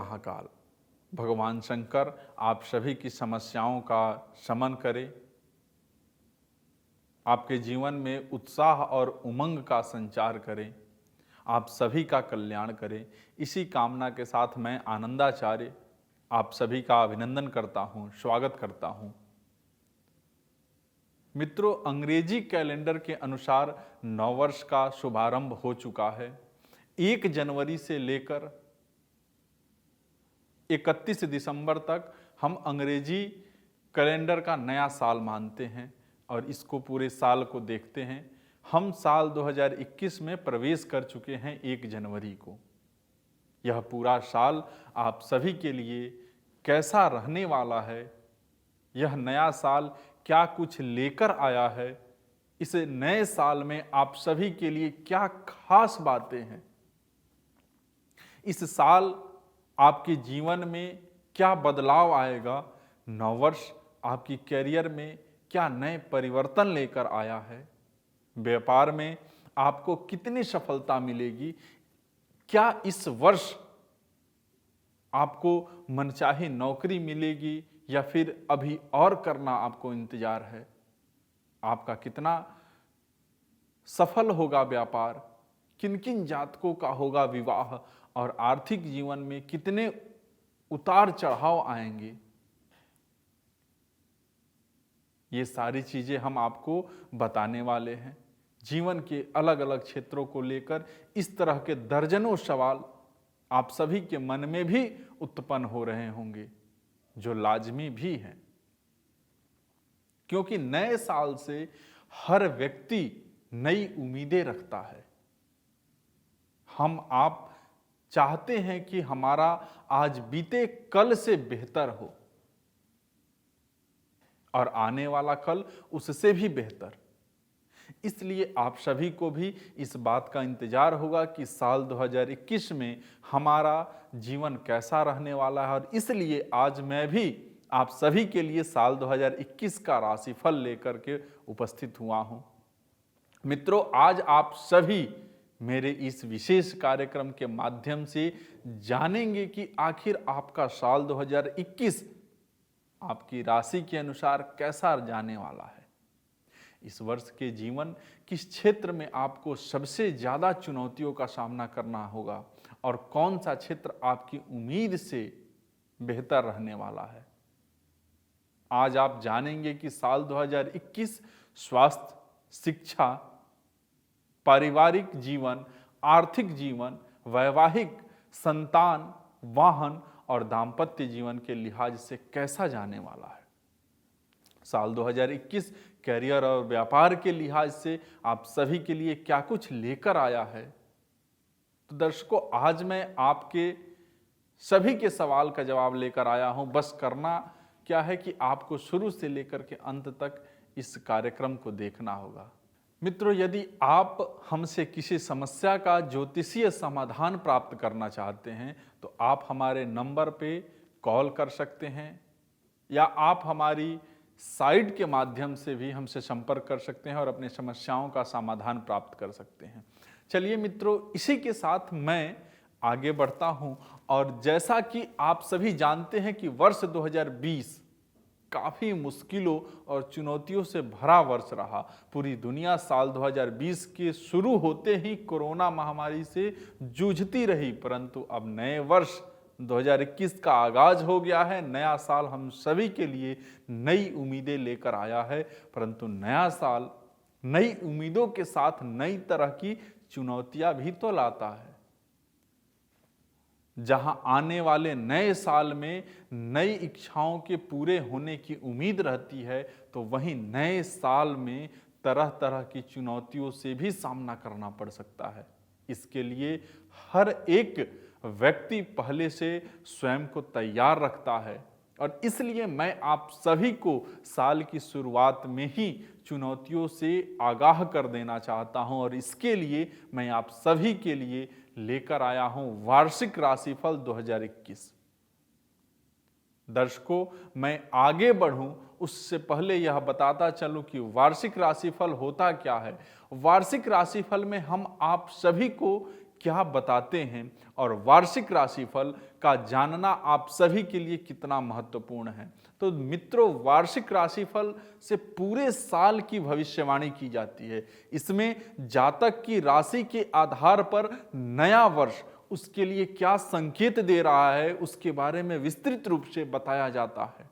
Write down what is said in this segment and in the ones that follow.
महाकाल। भगवान शंकर आप सभी की समस्याओं का शमन करें, आपके जीवन में उत्साह और उमंग का संचार करें, आप सभी का कल्याण करें। इसी कामना के साथ मैं आनंदाचार्य आप सभी का अभिनंदन करता हूं, स्वागत करता हूं। मित्रों, अंग्रेजी कैलेंडर के अनुसार नववर्ष का शुभारंभ हो चुका है। 1 जनवरी से लेकर 31 दिसंबर तक हम अंग्रेजी कैलेंडर का नया साल मानते हैं और इसको पूरे साल को देखते हैं। हम साल 2021 में प्रवेश कर चुके हैं 1 जनवरी को। यह पूरा साल आप सभी के लिए कैसा रहने वाला है, यह नया साल क्या कुछ लेकर आया है, इस नए साल में आप सभी के लिए क्या खास बातें हैं, इस साल आपके जीवन में क्या बदलाव आएगा, नववर्ष आपकी कैरियर में क्या नए परिवर्तन लेकर आया है, व्यापार में आपको कितनी सफलता मिलेगी, क्या इस वर्ष आपको मनचाही नौकरी मिलेगी या फिर अभी और करना आपको इंतजार है, आपका कितना सफल होगा व्यापार, किन किन जातकों का होगा विवाह और आर्थिक जीवन में कितने उतार चढ़ाव आएंगे। ये सारी चीजें हम आपको बताने वाले हैं। जीवन के अलग अलग क्षेत्रों को लेकर इस तरह के दर्जनों सवाल आप सभी के मन में भी उत्पन्न हो रहे होंगे, जो लाजमी भी हैं, क्योंकि नए साल से हर व्यक्ति नई उम्मीदें रखता है। हम आप चाहते हैं कि हमारा आज बीते कल से बेहतर हो और आने वाला कल उससे भी बेहतर। इसलिए आप सभी को भी इस बात का इंतजार होगा कि साल 2021 में हमारा जीवन कैसा रहने वाला है, और इसलिए आज मैं भी आप सभी के लिए साल 2021 का राशिफल लेकर के उपस्थित हुआ हूं। मित्रों, आज आप सभी मेरे इस विशेष कार्यक्रम के माध्यम से जानेंगे कि आखिर आपका साल 2021 आपकी राशि के अनुसार कैसा जाने वाला है। इस वर्ष के जीवन किस क्षेत्र में आपको सबसे ज्यादा चुनौतियों का सामना करना होगा और कौन सा क्षेत्र आपकी उम्मीद से बेहतर रहने वाला है। आज आप जानेंगे कि साल 2021 स्वास्थ्य, शिक्षा, पारिवारिक जीवन, आर्थिक जीवन, वैवाहिक, संतान, वाहन और दाम्पत्य जीवन के लिहाज से कैसा जाने वाला है। साल 2021 कैरियर और व्यापार के लिहाज से आप सभी के लिए क्या कुछ लेकर आया है। तो दर्शकों, आज मैं आपके सभी के सवाल का जवाब लेकर आया हूं। बस करना क्या है कि आपको शुरू से लेकर के अंत तक इस कार्यक्रम को देखना होगा। मित्रों, यदि आप हमसे किसी समस्या का ज्योतिषीय समाधान प्राप्त करना चाहते हैं तो आप हमारे नंबर पे कॉल कर सकते हैं या आप हमारी साइट के माध्यम से भी हमसे संपर्क कर सकते हैं और अपनी समस्याओं का समाधान प्राप्त कर सकते हैं। चलिए मित्रों, इसी के साथ मैं आगे बढ़ता हूं। और जैसा कि आप सभी जानते हैं कि वर्ष 2020 काफी मुश्किलों और चुनौतियों से भरा वर्ष रहा। पूरी दुनिया साल 2020 के शुरू होते ही कोरोना महामारी से जूझती रही, परंतु अब नए वर्ष 2021 का आगाज हो गया है। नया साल हम सभी के लिए नई उम्मीदें लेकर आया है, परंतु नया साल नई उम्मीदों के साथ नई तरह की चुनौतियां भी तो लाता है। जहां आने वाले नए साल में नई इच्छाओं के पूरे होने की उम्मीद रहती है, तो वहीं नए साल में तरह तरह की चुनौतियों से भी सामना करना पड़ सकता है। इसके लिए हर एक व्यक्ति पहले से स्वयं को तैयार रखता है और इसलिए मैं आप सभी को साल की शुरुआत में ही चुनौतियों से आगाह कर देना चाहता हूं और इसके लिए मैं आप सभी के लिए लेकर आया हूं वार्षिक राशिफल 2021। दर्शकों, मैं आगे बढ़ूं उससे पहले यह बताता चलूं कि वार्षिक राशिफल होता क्या है। वार्षिक राशिफल में हम आप सभी को क्या बताते हैं और वार्षिक राशिफल का जानना आप सभी के लिए कितना महत्वपूर्ण है। तो मित्रों, वार्षिक राशिफल से पूरे साल की भविष्यवाणी की जाती है। इसमें जातक की राशि के आधार पर नया वर्ष उसके लिए क्या संकेत दे रहा है उसके बारे में विस्तृत रूप से बताया जाता है।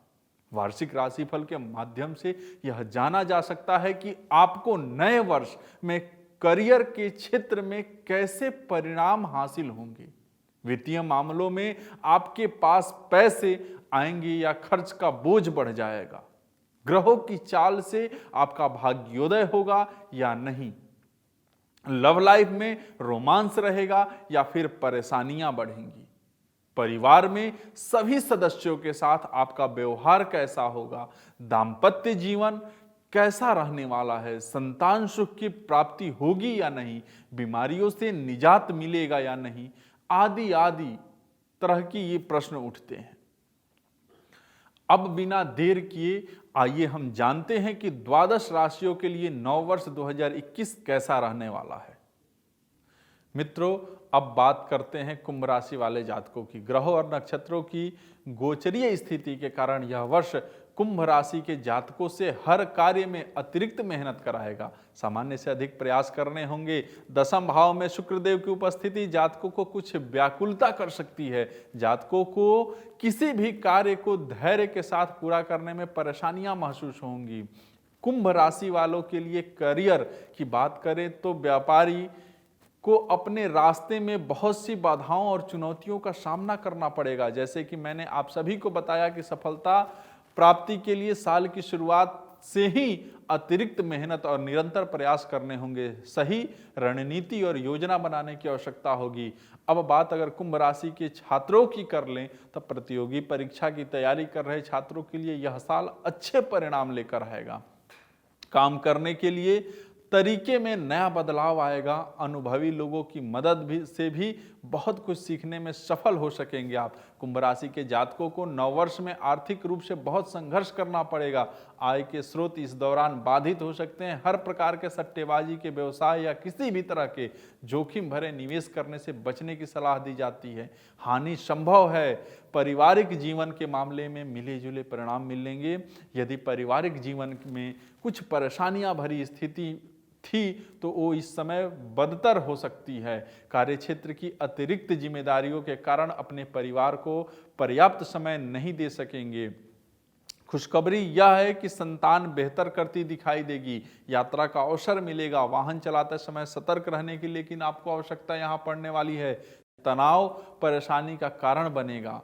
वार्षिक राशिफल के माध्यम से यह जाना जा सकता है कि आपको नए वर्ष में करियर के क्षेत्र में कैसे परिणाम हासिल होंगे। वित्तीय मामलों में आपके पास पैसे आएंगे या खर्च का बोझ बढ़ जाएगा। ग्रहों की चाल से आपका भाग्योदय होगा या नहीं। लव लाइफ में रोमांस रहेगा या फिर परेशानियां बढ़ेंगी। परिवार में सभी सदस्यों के साथ आपका व्यवहार कैसा होगा। दाम्पत्य जीवन कैसा रहने वाला है। संतान सुख की प्राप्ति होगी या नहीं। बीमारियों से निजात मिलेगा या नहीं। आदि आदि तरह की ये प्रश्न उठते हैं। अब बिना देर किए आइए हम जानते हैं कि द्वादश राशियों के लिए नववर्ष 2021 कैसा रहने वाला है। मित्रों, अब बात करते हैं कुंभ राशि वाले जातकों की। ग्रहों और नक्षत्रों की गोचरीय स्थिति के कारण यह वर्ष कुंभ राशि के जातकों से हर कार्य में अतिरिक्त मेहनत कराएगा। सामान्य से अधिक प्रयास करने होंगे। दशम भाव में शुक्रदेव की उपस्थिति जातकों को कुछ व्याकुलता कर सकती है। जातकों को किसी भी कार्य को धैर्य के साथ पूरा करने में परेशानियां महसूस होंगी। कुंभ राशि वालों के लिए करियर की बात करें तो व्यापारी को अपने रास्ते में बहुत सी बाधाओं और चुनौतियों का सामना करना पड़ेगा। जैसे कि मैंने आप सभी को बताया कि सफलता प्राप्ति के लिए साल की शुरुआत से ही अतिरिक्त मेहनत और निरंतर प्रयास करने होंगे। सही रणनीति और योजना बनाने की आवश्यकता होगी। अब बात अगर कुंभ राशि के छात्रों की कर लें तो प्रतियोगी परीक्षा की तैयारी कर रहे छात्रों के लिए यह साल अच्छे परिणाम लेकर आएगा। काम करने के लिए तरीके में नया बदलाव आएगा। अनुभवी लोगों की मदद से भी बहुत कुछ सीखने में सफल हो सकेंगे आप। कुंभ राशि के जातकों को नववर्ष में आर्थिक रूप से बहुत संघर्ष करना पड़ेगा। आय के स्रोत इस दौरान बाधित हो सकते हैं। हर प्रकार के सट्टेबाजी के व्यवसाय या किसी भी तरह के जोखिम भरे निवेश करने से बचने की सलाह दी जाती है। हानि संभव है। पारिवारिक जीवन के मामले में मिले जुले परिणाम मिलेंगे। यदि पारिवारिक जीवन में कुछ परेशानियां भरी स्थिति थी तो वो इस समय बदतर हो सकती है। कार्यक्षेत्र की अतिरिक्त जिम्मेदारियों के कारण अपने परिवार को पर्याप्त समय नहीं दे सकेंगे। खुशखबरी यह है कि संतान बेहतर करती दिखाई देगी। यात्रा का अवसर मिलेगा। वाहन चलाते समय सतर्क रहने की लेकिन आपको आवश्यकता यहाँ पड़ने वाली है। तनाव परेशानी का कारण बनेगा।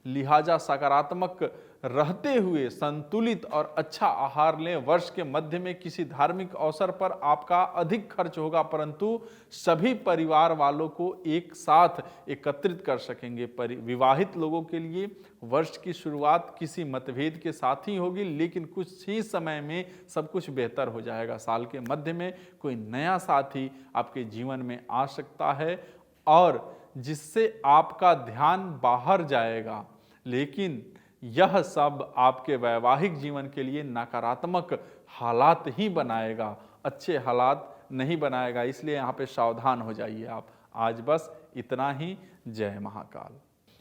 लिहाजा सकारात्मक रहते हुए संतुलित और अच्छा आहार लें। वर्ष के मध्य में किसी धार्मिक अवसर पर आपका अधिक खर्च होगा, परंतु सभी परिवार वालों को एक साथ एकत्रित कर सकेंगे। विवाहित लोगों के लिए वर्ष की शुरुआत किसी मतभेद के साथ ही होगी, लेकिन कुछ ही समय में सब कुछ बेहतर हो जाएगा। साल के मध्य में कोई नया साथी आपके जीवन में आ सकता है और जिससे आपका ध्यान बाहर जाएगा, लेकिन यह सब आपके वैवाहिक जीवन के लिए नकारात्मक हालात ही बनाएगा, अच्छे हालात नहीं बनाएगा। इसलिए यहाँ पे सावधान हो जाइए आप। आज बस इतना ही। जय महाकाल।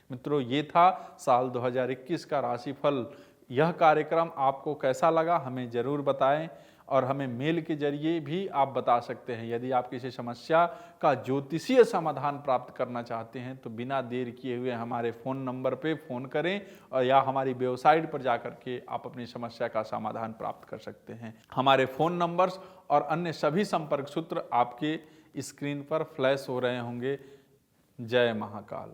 मित्रों, ये था साल 2021 का राशिफल। यह कार्यक्रम आपको कैसा लगा हमें ज़रूर बताएं और हमें मेल के जरिए भी आप बता सकते हैं। यदि आप किसी समस्या का ज्योतिषीय समाधान प्राप्त करना चाहते हैं तो बिना देर किए हुए हमारे फ़ोन नंबर पे फ़ोन करें और या हमारी वेबसाइट पर जाकर के आप अपनी समस्या का समाधान प्राप्त कर सकते हैं। हमारे फ़ोन नंबर्स और अन्य सभी संपर्क सूत्र आपके स्क्रीन पर फ्लैश हो रहे होंगे। जय महाकाल।